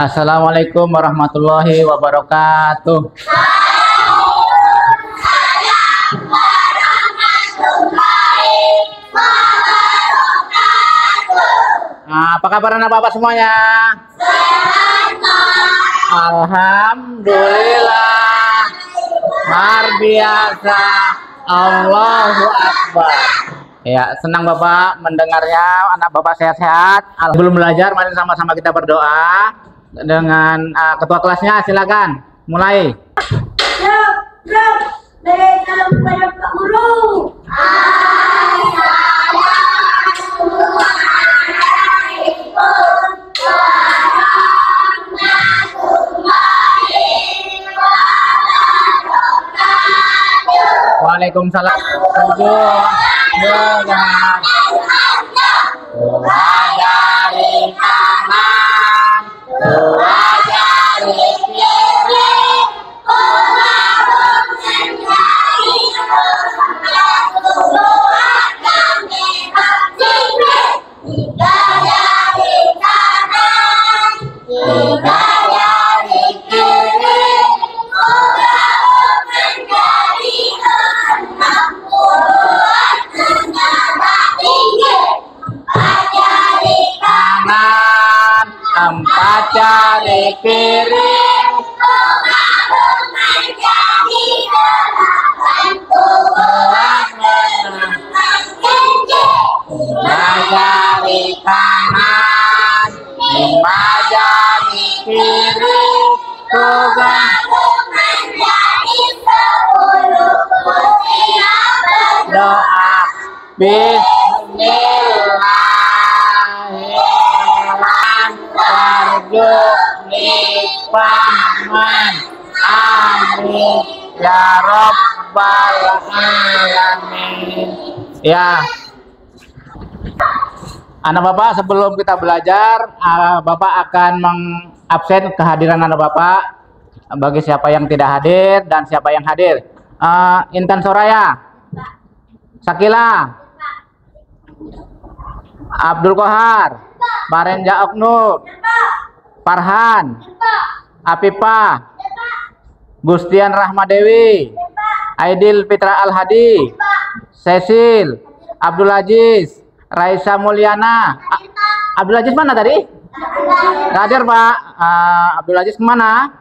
Assalamualaikum warahmatullahi wabarakatuh. Apa kabar anak-anak semuanya? Alhamdulillah, luar biasa, Allahu Akbar. Ya, senang Bapak mendengarnya, anak Bapak sehat-sehat. Sebelum belajar, mari sama-sama kita berdoa dengan ketua kelasnya. Silakan, mulai. Beri salam kepada Pak Guru. Waalaikumsalam. Dengan dua jari kanan, dua jari kiri, tiga jari kanan, tiga jari kiri, empat jari kiri, tiga jari kanan, lima jari kiri, doa Bismillahirrahmanirrahim. Amin ya rabbal alamin. Ya, anak Bapak, sebelum kita belajar, Bapak akan mengabsen kehadiran anak Bapak bagi siapa yang tidak hadir dan siapa yang hadir. Intan Soraya, Sakila, Abdul Kohar, Barenja Oknur, Farhan, Apipa, Gustian Rahmadewi, Aidil Fitra Al-Hadi, Cecil, Abdul Aziz, Raisa Mulyana. Abdul Aziz mana tadi? Nggak hadir Pak. Abdul Aziz kemana?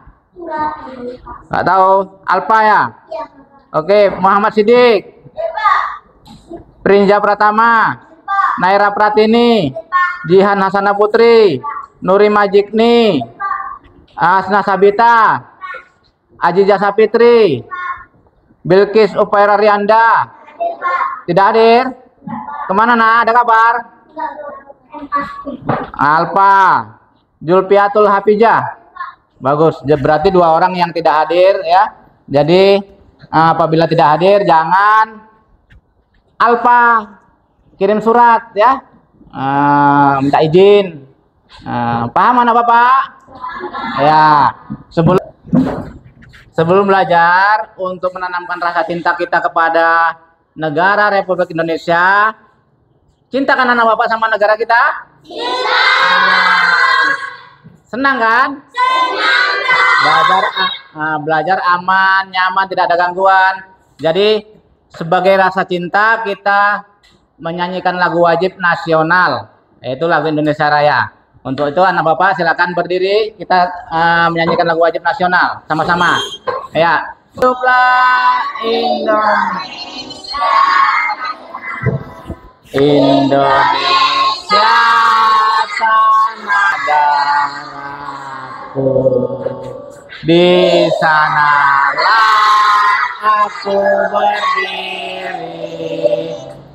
Nggak tahu. Alpa ya? Oke, Muhammad Siddiq, Prinja Pratama, Naira Pratini, Jihan Hasana Putri, Nuri Majikni, Asna Sabita, Aziza Sapitri, Bilkis Upaira Rianda. Tidak hadir? Kemana nak? Ada kabar? Alpa, Julpiatul Hafijah. Bagus, berarti dua orang yang tidak hadir ya. Jadi apabila tidak hadir jangan Alpa kirim surat ya, minta izin. Paham anak Bapak? Ya, sebelum belajar, untuk menanamkan rasa cinta kita kepada negara Republik Indonesia, cintakan anak Bapak sama negara kita? Cinta. Senang kan? Senang. Belajar aman, nyaman, tidak ada gangguan. Jadi sebagai rasa cinta kita menyanyikan lagu wajib nasional, yaitu lagu Indonesia Raya. Untuk itu anak Bapak silakan berdiri, kita menyanyikan lagu wajib nasional sama-sama. Ya. Hiduplah Indonesia. Indonesia tanah darahku. Di sanalah aku berdiri,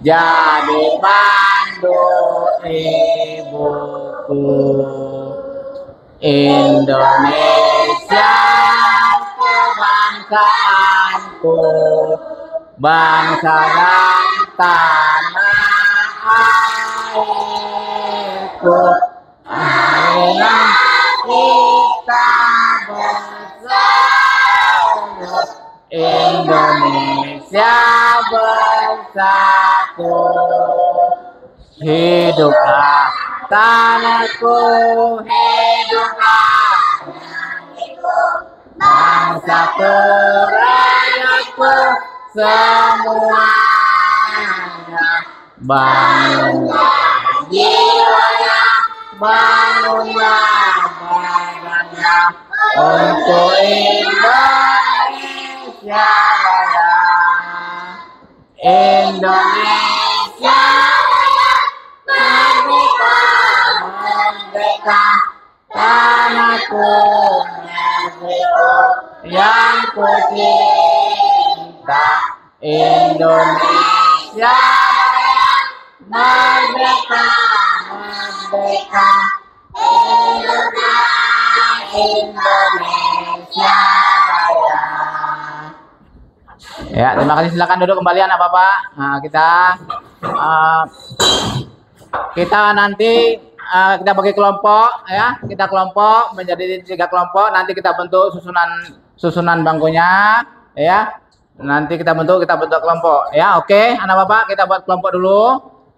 jadi pandu ibuku. Indonesia kebangsaanku, bangsa dan tanah airku. Marilah kita bersatu, Indonesia bersatu. Hiduplah tanahku, hiduplah satu rakyatku semuanya. Bangunlah jiwanya, bangunlah badannya untuk Indonesia Raya. Indonesia Raya, merdeka, merdeka, tanahku negeriku yang ku cinta. Indonesia Raya, merdeka, merdeka, Indonesia Raya. Ya, terima kasih. Silakan duduk kembali anak bapak. Nah, kita nanti kita bagi kelompok ya. Kita kelompok menjadi 3 kelompok. Nanti kita bentuk susunan bangkunya ya. Nanti kita bentuk kelompok ya. Oke, anak bapak, kita buat kelompok dulu.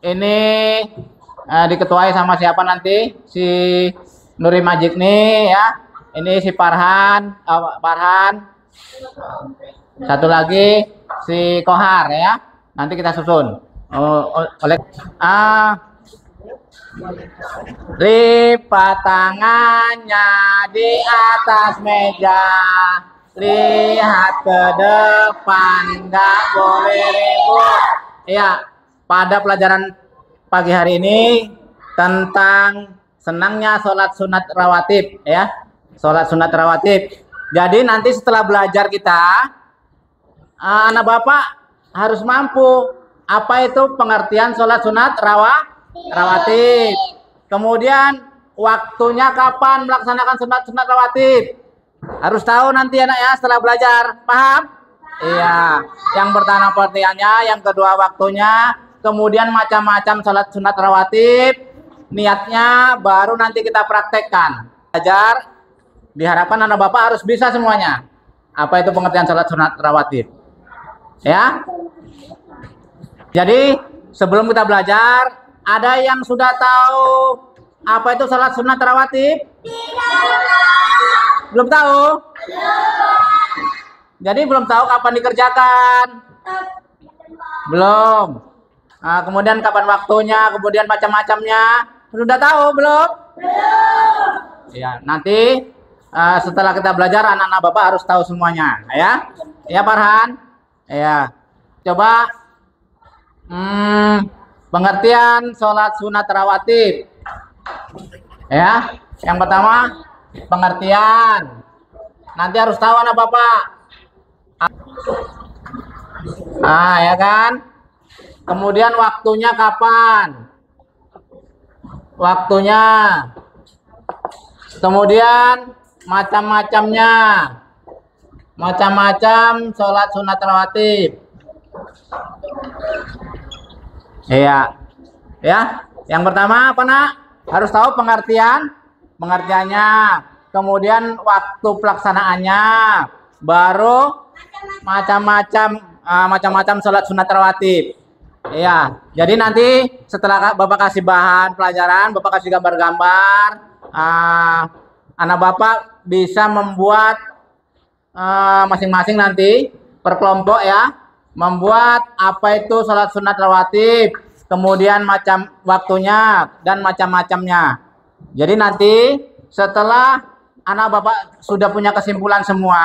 Ini diketuai sama siapa nanti? Si Nuri Majid nih ya. Ini si Farhan. Satu lagi si Kohar ya. Nanti kita susun. Lipat tangannya di atas meja. Lihat ke depan, nggak boleh ribut. Ya, pada pelajaran pagi hari ini tentang senangnya sholat sunat rawatib ya. Sholat sunat rawatib. Jadi nanti setelah belajar kita, anak bapak harus mampu apa itu pengertian sholat sunat rawatib. Kemudian waktunya kapan melaksanakan sunat rawatib. Harus tahu nanti anak ya setelah belajar. Paham? Iya. Yang pertama pengertiannya, yang kedua waktunya, kemudian macam-macam sholat sunat rawatib, niatnya, baru nanti kita praktekkan. Belajar, diharapkan anak bapak harus bisa semuanya. Apa itu pengertian sholat sunat rawatib? Ya. Jadi sebelum kita belajar, ada yang sudah tahu apa itu sholat sunat rawatib? Belum tahu? Jadi belum tahu kapan dikerjakan? Belum. Nah, kemudian kapan waktunya, kemudian macam-macamnya. Sudah tahu belum? Belum. Ya, nanti setelah kita belajar anak-anak bapak harus tahu semuanya, ya. Ya, Farhan. Ya. Coba pengertian sholat sunat rawatib. Ya, yang pertama pengertian. Nanti harus tahu anak bapak. Nah, ya kan? Kemudian waktunya kapan? Waktunya. Kemudian macam-macamnya. Macam-macam sholat sunat rawatib. Iya. Ya. Yang pertama apa, Nak? Harus tahu pengertiannya. Kemudian waktu pelaksanaannya. Baru macam-macam sholat sunat rawatib. Iya. Jadi nanti setelah bapak kasih bahan pelajaran, bapak kasih gambar-gambar, anak bapak bisa membuat masing-masing nanti per kelompok ya, membuat apa itu sholat sunat rawatib, kemudian macam waktunya dan macam-macamnya. Jadi nanti setelah anak bapak sudah punya kesimpulan semua,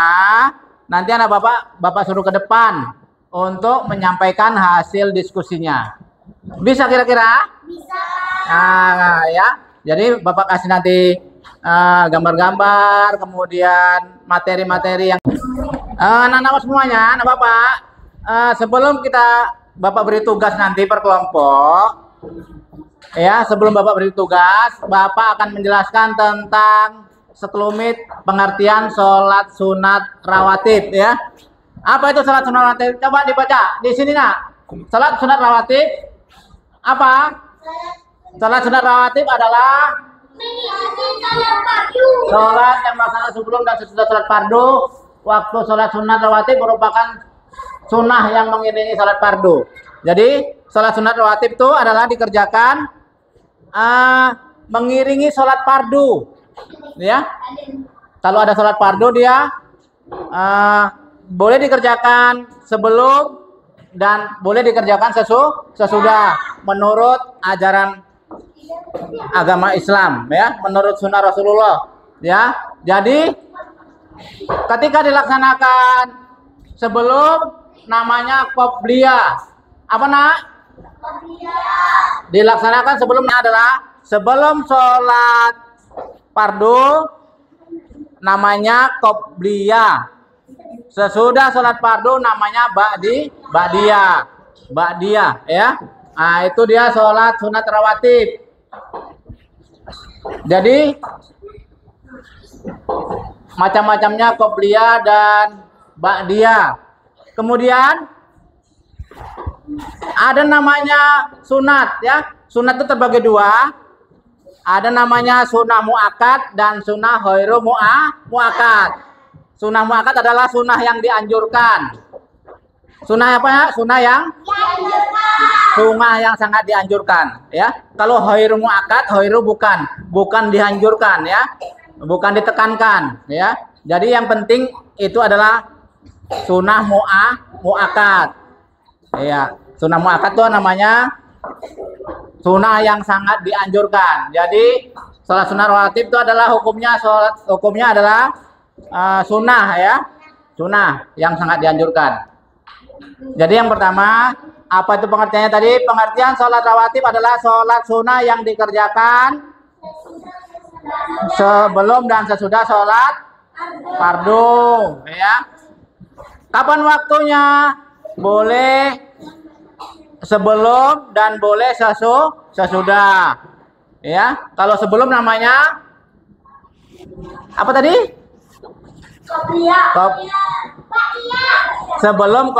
nanti anak bapak suruh ke depan untuk menyampaikan hasil diskusinya. Bisa kira-kira? Bisa. Nah, ya. Jadi bapak kasih nanti gambar-gambar, kemudian materi-materi yang anak-anak semuanya, anak bapak, sebelum bapak beri tugas nanti per kelompok, ya, sebelum bapak beri tugas, bapak akan menjelaskan tentang sekelumit pengertian sholat sunat rawatib ya. Apa itu sholat sunat rawatib? Coba dibaca di sini, Nak. Sholat sunat rawatib apa? Sholat sunat rawatib adalah sholat yang melaksanakan sebelum dan sesudah sholat fardu. Waktu sholat sunat rawatib merupakan sunnah yang mengiringi sholat fardu. Jadi sholat sunat rawatib itu adalah dikerjakan mengiringi sholat fardu, ya. Kalau ada sholat fardu dia boleh dikerjakan sebelum dan boleh dikerjakan sesudah menurut ajaran agama Islam, ya, menurut sunnah Rasulullah, ya. Jadi ketika dilaksanakan sebelum namanya qobliyah. Apa nak? Dilaksanakan sebelumnya adalah sebelum sholat fardu namanya qobliyah. Sesudah sholat fardu namanya ba'diyah, ya. Nah, itu dia sholat sunat rawatib. Jadi macam-macamnya qobliyah dan ba'diyah. Kemudian ada namanya sunat, ya. Sunat itu terbagi dua. Ada namanya sunnah muakkad dan sunnah ghairu muakkad. Sunnah muakkad adalah sunnah yang dianjurkan. Sunnah apa ya? Sunnah yang sangat dianjurkan, ya. Kalau ghairu muakkad, ghairu bukan dianjurkan, ya. Bukan ditekankan, ya. Jadi yang penting itu adalah sunnah muakkad. Ya, sunnah muakkad itu namanya sunnah yang sangat dianjurkan. Jadi sholat sunnah rawatib itu adalah hukumnya adalah sunnah, ya, sunnah yang sangat dianjurkan. Jadi yang pertama, apa itu pengertiannya tadi? Pengertian sholat rawatib adalah sholat sunnah yang dikerjakan sebelum dan sesudah sholat fardu, ya. Kapan waktunya? Boleh sebelum dan boleh sesudah, ya. Kalau sebelum namanya apa tadi? Sebelum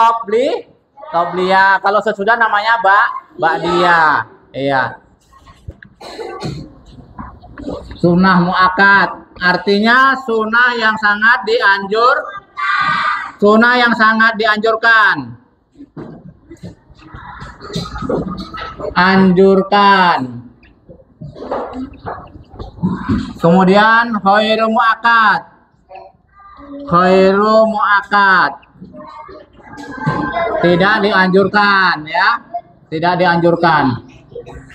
qobliyah. Kalau sesudah namanya ba'diyah, iya. Sunnah muakkad artinya sunnah yang sangat dianjurkan. Kemudian ghairu muakkad tidak dianjurkan, ya, tidak dianjurkan.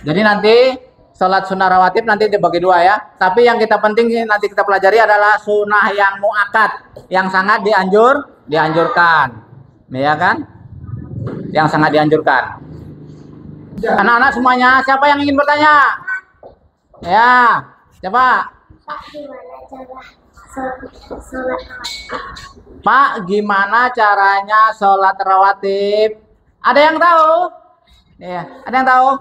Jadi nanti sholat sunnah rawatib nanti dibagi dua, ya. Tapi yang kita penting nanti kita pelajari adalah sunnah yang muakkad, yang sangat dianjurkan, ya kan? Yang sangat dianjurkan. Anak-anak semuanya, siapa yang ingin bertanya? Ya, siapa? Pak, gimana caranya sholat rawatib? Ada yang tahu? Ya, ada yang tahu?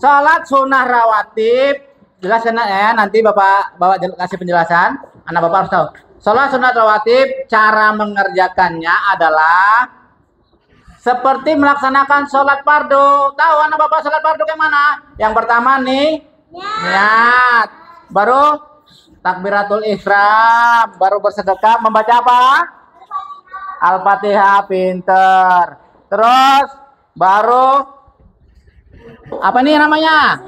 Sholat sunnah rawatib, jelaskan ya. Nanti bapak kasih penjelasan. Anak bapak harus tahu. Sholat sunnah rawatib, cara mengerjakannya adalah seperti melaksanakan sholat fardu. Tahu anak bapak sholat fardu kayak mana? Yang pertama nih, niat. Baru takbiratul ihram, baru bersedekah, membaca apa? Al-Fatihah, pinter. Terus baru apa nih namanya?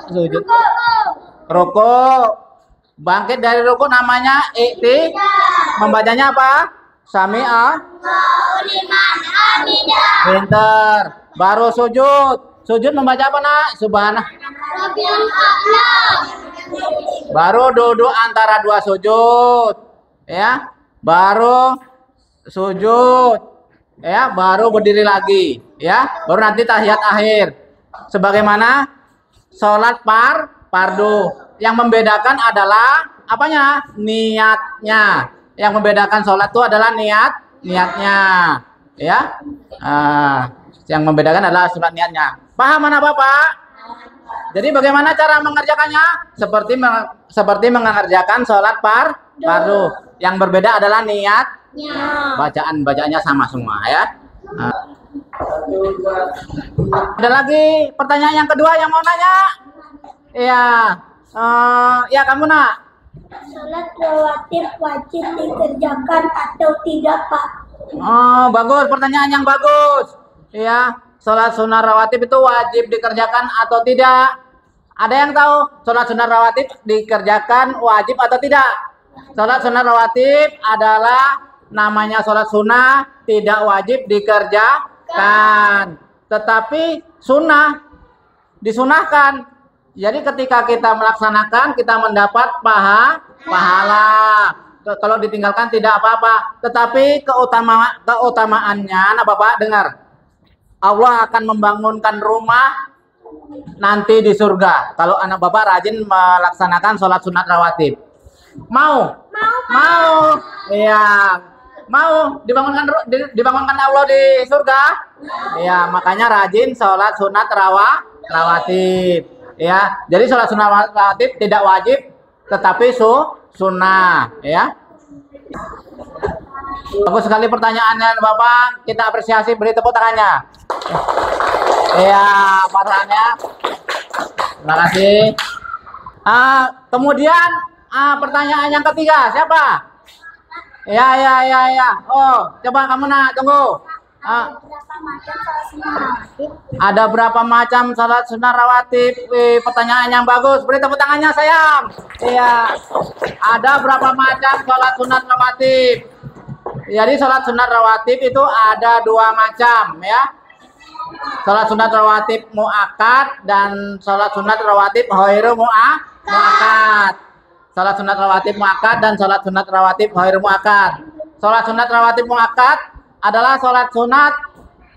Sujud. Ruku. Bangkit dari ruku namanya membacanya apa? Sami'a. Pinter. Baru sujud. Sujud membaca apa nak? Subhanallah. Baru duduk antara dua sujud, ya. Baru sujud, ya. Baru berdiri lagi, ya. Baru nanti tahiyat akhir. Sebagaimana sholat fardu. Yang membedakan adalah apanya? Niatnya. Yang membedakan sholat itu adalah niatnya, ya. Yang membedakan adalah sholat niatnya. Paham mana bapak? Jadi bagaimana cara mengerjakannya? Seperti mengerjakan sholat fardu. Yang berbeda adalah niatnya. Bacaannya sama semua, ya. Ada lagi pertanyaan yang kedua yang mau nanya? Iya. Ya kamu nak. Sholat rawatib wajib dikerjakan atau tidak, Pak? Oh, bagus, pertanyaan yang bagus. Iya, sholat sunnah rawatib itu wajib dikerjakan atau tidak? Ada yang tahu sholat sunnah rawatib dikerjakan wajib atau tidak? Sholat sunat rawatib adalah namanya sholat sunnah, tidak wajib dikerjakan. Tetapi sunnah, disunahkan. Jadi ketika kita melaksanakan, kita mendapat pahala. Kalau ditinggalkan tidak apa-apa. Tetapi keutamaannya, nah Bapak dengar. Allah akan membangunkan rumah nanti di surga kalau anak Bapak rajin melaksanakan sholat sunat rawatib. Mau? Iya. Mau dibangunkan Allah di surga? Iya, makanya rajin sholat sunat rawatib. Ya, jadi sholat sunat rawatib tidak wajib, tetapi sunnah. Ya. Bagus sekali pertanyaannya Bapak, kita apresiasi, beri tepuk tangannya. Iya, pertanyaannya. Terima kasih. Kemudian pertanyaan yang ketiga, siapa? Ya. Oh, coba kamu nak, tunggu. Ada berapa macam sholat sunat rawatib? Pertanyaan yang bagus. Beri tepuk tangannya sayang. Iya. Ada berapa macam sholat sunat rawatib? Jadi sholat sunat rawatib itu ada 2 macam ya. Sholat sunat rawatib muakkad dan sholat sunat rawatib ghairu muakkad. Sholat sunat rawatib muakkad dan sholat sunat rawatib ghairu muakkad. Sholat sunat rawatib muakkad adalah sholat sunat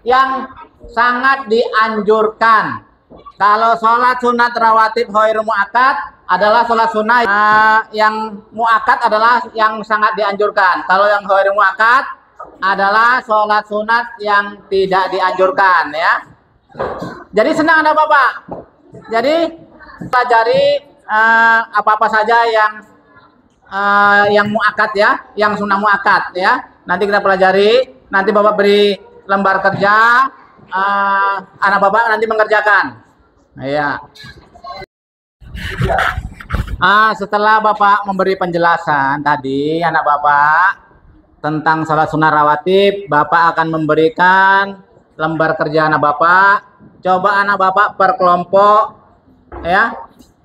yang sangat dianjurkan. Kalau sholat sunat rawatib ghairu muakkad adalah sholat sunat yang muakkad adalah yang sangat dianjurkan. Kalau yang ghairu muakkad adalah sholat sunat yang tidak dianjurkan ya. Jadi senang ada Bapak. Jadi pelajari apa-apa saja yang muakkad ya, yang sunnah muakkad ya. Nanti kita pelajari. Nanti Bapak beri lembar kerja, anak Bapak nanti mengerjakan. Ya. Setelah Bapak memberi penjelasan tadi, anak Bapak tentang sholat sunnah rawatib, Bapak akan memberikan lembar kerja anak Bapak. Coba anak Bapak per kelompok ya,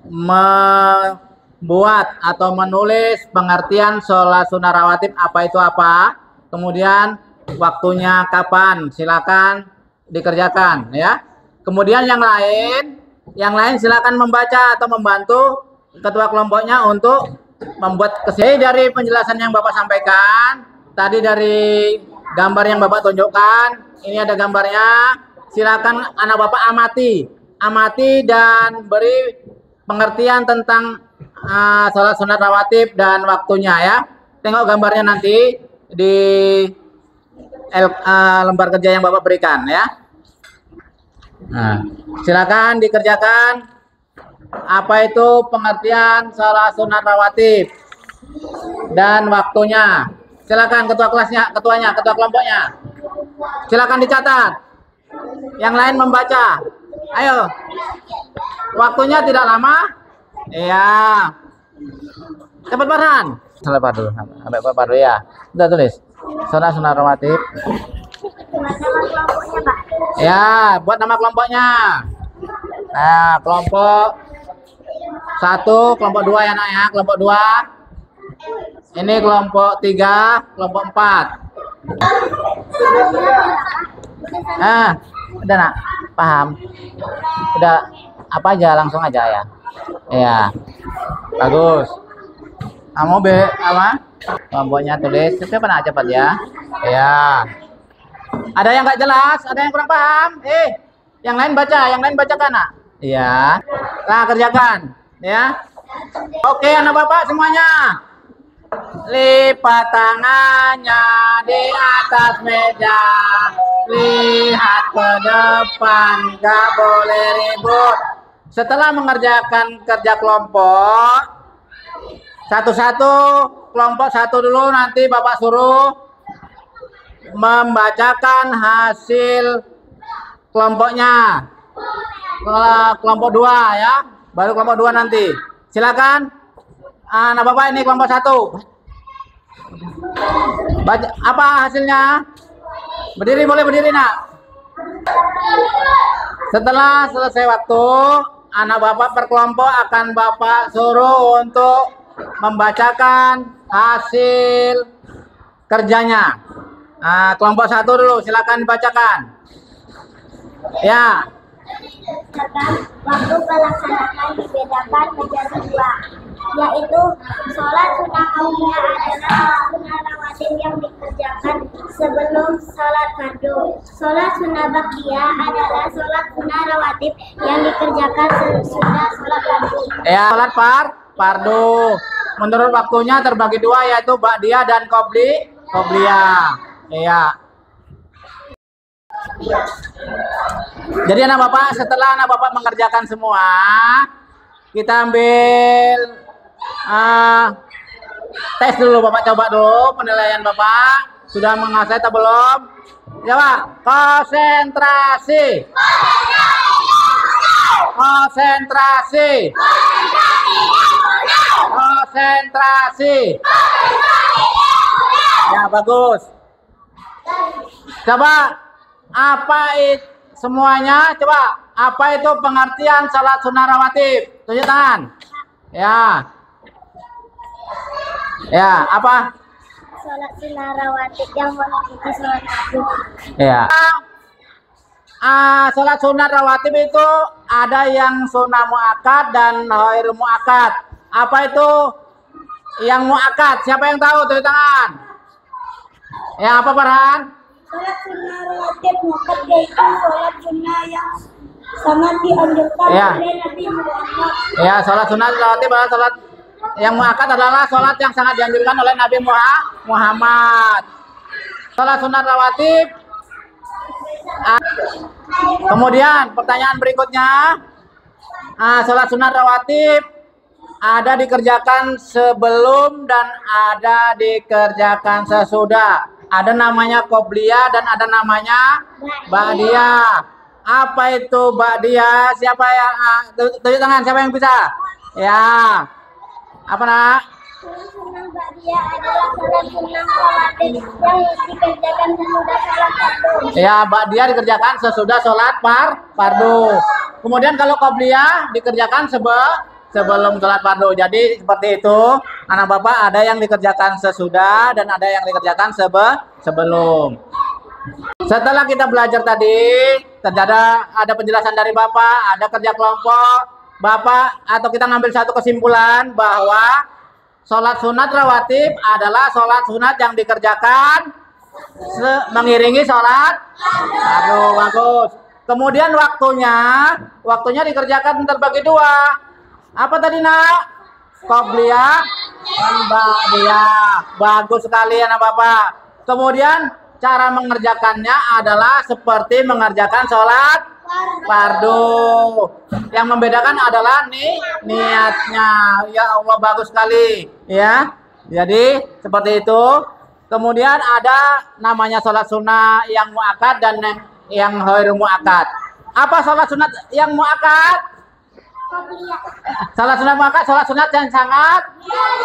membuat atau menulis pengertian sholat sunnah rawatib apa itu apa, kemudian waktunya kapan, silakan dikerjakan ya. Kemudian yang lain silakan membaca atau membantu ketua kelompoknya untuk membuat kesini. Dari penjelasan yang Bapak sampaikan tadi, dari gambar yang Bapak tunjukkan, ini ada gambarnya. Silakan anak Bapak amati dan beri pengertian tentang sholat sunat rawatib dan waktunya ya. Tengok gambarnya nanti di lembar kerja yang Bapak berikan ya. Nah, silakan dikerjakan apa itu pengertian sholat sunat rawatib dan waktunya. Silakan ketua kelompoknya. Silakan dicatat. Yang lain membaca. Ayo. Waktunya tidak lama. Iya. Cepat Farhan. Salah padu. Sampai padu ya. Sudah tulis. Sholat sunat rawatib. Ya, buat nama kelompoknya. Nah, kelompok 1, kelompok 2 ya nak ya, kelompok 2. Ini kelompok 3, kelompok 4. Udah nak, paham? Udah apa aja langsung aja ya. Ya. Bagus. Kamu apa? Kelompoknya tulis, cepat ya. Ya. Ada yang nggak jelas, ada yang kurang paham. Yang lain bacakan nak. Iya. Nah, kerjakan ya. Oke, anak Bapak semuanya. Lipat tangannya di atas meja. Lihat ke depan, nggak boleh ribut. Setelah mengerjakan kerja kelompok, satu-satu, kelompok 1 dulu nanti Bapak suruh membacakan hasil kelompoknya. Kelompok 2 ya, baru kelompok 2 nanti. Silakan. Anak Bapak ini kelompok 1. Baca apa hasilnya? Berdiri, boleh berdiri nak. Setelah selesai waktu, anak Bapak per kelompok akan Bapak suruh untuk membacakan hasil kerjanya. Nah, kelompok 1 dulu, silakan dibacakan. Ya. Waktu pelaksanaan dibedakan menjadi 2, yaitu sholat sunnah qabliyah adalah sholat sunnah rawatib yang dikerjakan sebelum sholat fardu. Sholat sunnah ba'diyah adalah sholat sunnah rawatib yang dikerjakan sesudah sholat fardu. Ya, sholat fardu. Menurut waktunya terbagi 2, yaitu ba'diyah dan qabliyah. Ya. Jadi anak bapak, setelah anak bapak mengerjakan semua, kita ambil tes dulu. Bapak coba dulu penilaian bapak. Sudah menguasai atau belum? Coba konsentrasi. Konsentrasi. Konsentrasi. Ya, bagus. Coba apa itu semuanya? Coba apa itu pengertian salat sunnah rawatib? Tunjuk tangan. Ya. Ya, apa? Sholat sunnah rawatib yang mengikuti sholat fardu. Ya. Sholat sunnah rawatib itu ada yang sunnah muakkad dan ghairu muakkad. Apa itu yang muakkad? Siapa yang tahu? Tunjuk tangan. Ya, apa Farhan? Sholat sunnah rawatib muakkad yaitu sholat sunnah yang sangat dianjurkan oleh Nabi Muhammad. Ya, sholat sunnah rawatib adalah sholat yang muakkad adalah sholat yang sangat dianjurkan oleh Nabi Muhammad. Sholat sunnah rawatib. Kemudian pertanyaan berikutnya, sholat sunnah rawatib ada dikerjakan sebelum dan ada dikerjakan sesudah. Ada namanya qobliyah dan ada namanya ba'diyah. Apa itu ba'diyah? Siapa yang tunjuk tangan? Siapa yang bisa? Ya. Apa nak? Sholat sunnah ba'diyah adalah sholat sunnah rawatib yang dikerjakan sesudah sholat fardu. Ya, ba'diyah dikerjakan sesudah sholat fardu. Kemudian kalau qobliyah dikerjakan sebelum sholat fardu. Jadi seperti itu, anak bapak ada yang dikerjakan sesudah dan ada yang dikerjakan sebelum. Setelah kita belajar tadi, ada penjelasan dari bapak, ada kerja kelompok. Bapak atau kita ngambil satu kesimpulan bahwa sholat sunat rawatib adalah sholat sunat yang dikerjakan mengiringi sholat fardu. Bagus. Kemudian waktunya dikerjakan terbagi 2. Apa tadi nak? Qobliyah dan ba'diyah. Bagus sekali anak bapak. Kemudian cara mengerjakannya adalah seperti mengerjakan sholat fardu. Yang membedakan adalah niatnya. Ya Allah, bagus sekali ya. Jadi seperti itu. Kemudian ada namanya sholat sunnah yang muakkad dan yang ghairu muakkad. Apa sholat sunat yang muakkad? Sholat sunat muakkad, sholat sunat yang sangat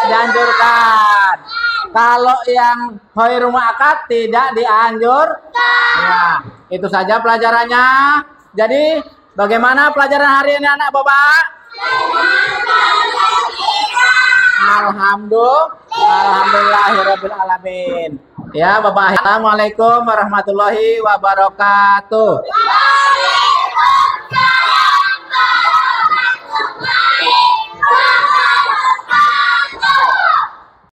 dianjurkan. Kalau yang ghairu muakkad tidak dianjurkan. Ya, itu saja pelajarannya. Jadi bagaimana pelajaran hari ini anak bapak? Alhamdulillahirabbil alamin. Ya bapak. Assalamualaikum warahmatullahi wabarakatuh.